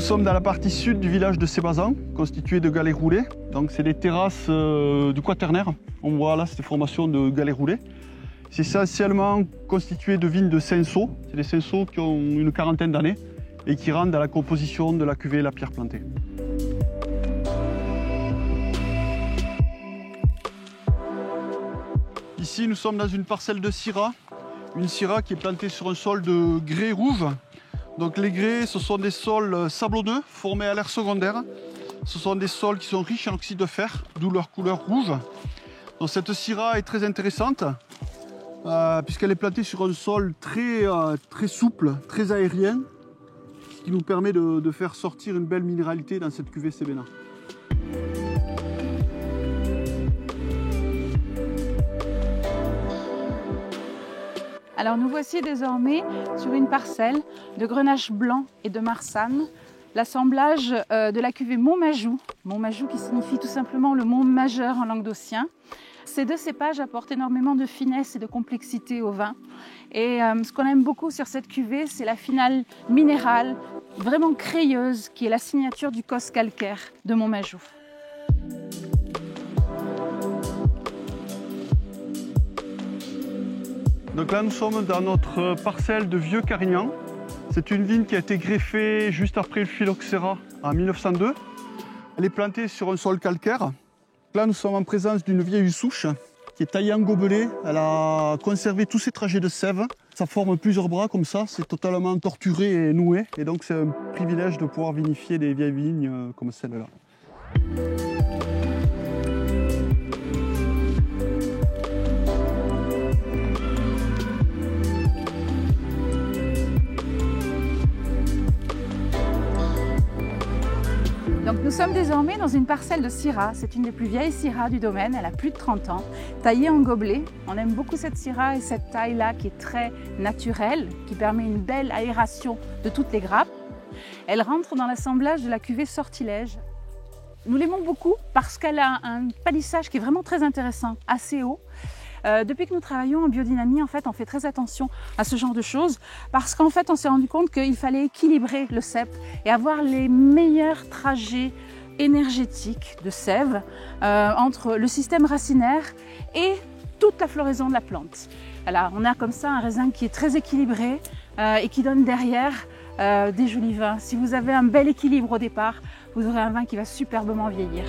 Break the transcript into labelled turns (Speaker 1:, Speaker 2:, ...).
Speaker 1: Nous sommes dans la partie sud du village de Sébazan, constituée de galets roulés. Donc c'est des terrasses du Quaternaire. On voit là cette formation de galets roulés. C'est essentiellement constitué de vignes de cinsault. C'est des cinsaults qui ont une quarantaine d'années et qui rentrent dans la composition de la cuvée La Pierre Plantée. Ici, nous sommes dans une parcelle de Syrah. Une Syrah qui est plantée sur un sol de grès rouge. Donc les grès, ce sont des sols sablonneux formés à l'ère secondaire. Ce sont des sols qui sont riches en oxyde de fer, d'où leur couleur rouge. Donc cette Syrah est très intéressante puisqu'elle est plantée sur un sol très souple, très aérien, ce qui nous permet de faire sortir une belle minéralité dans cette cuvée Cébena.
Speaker 2: Alors nous voici désormais sur une parcelle de grenache blanc et de marsanne, l'assemblage de la cuvée Montmajou. Montmajou qui signifie tout simplement le mont majeur en languedocien. Ces deux cépages apportent énormément de finesse et de complexité au vin. Et ce qu'on aime beaucoup sur cette cuvée, c'est la finale minérale, vraiment crayeuse, qui est la signature du cos calcaire de Montmajou.
Speaker 1: Donc là, nous sommes dans notre parcelle de Vieux Carignan. C'est une vigne qui a été greffée juste après le phylloxéra en 1902. Elle est plantée sur un sol calcaire. Là, nous sommes en présence d'une vieille souche qui est taillée en gobelet. Elle a conservé tous ses trajets de sève. Ça forme plusieurs bras comme ça. C'est totalement torturé et noué. Et donc, c'est un privilège de pouvoir vinifier des vieilles vignes comme celle-là.
Speaker 2: Donc nous sommes désormais dans une parcelle de Syrah. C'est une des plus vieilles Syrahs du domaine, elle a plus de 30 ans, taillée en gobelet. On aime beaucoup cette Syrah et cette taille-là qui est très naturelle, qui permet une belle aération de toutes les grappes. Elle rentre dans l'assemblage de la cuvée Sortilège. Nous l'aimons beaucoup parce qu'elle a un palissage qui est vraiment très intéressant, assez haut. Depuis que nous travaillons en biodynamie, en fait, on fait très attention à ce genre de choses parce qu'en fait, on s'est rendu compte qu'il fallait équilibrer le cep et avoir les meilleurs trajets énergétiques de sève entre le système racinaire et toute la floraison de la plante. Alors, on a comme ça un raisin qui est très équilibré et qui donne derrière des jolis vins. Si vous avez un bel équilibre au départ, vous aurez un vin qui va superbement vieillir.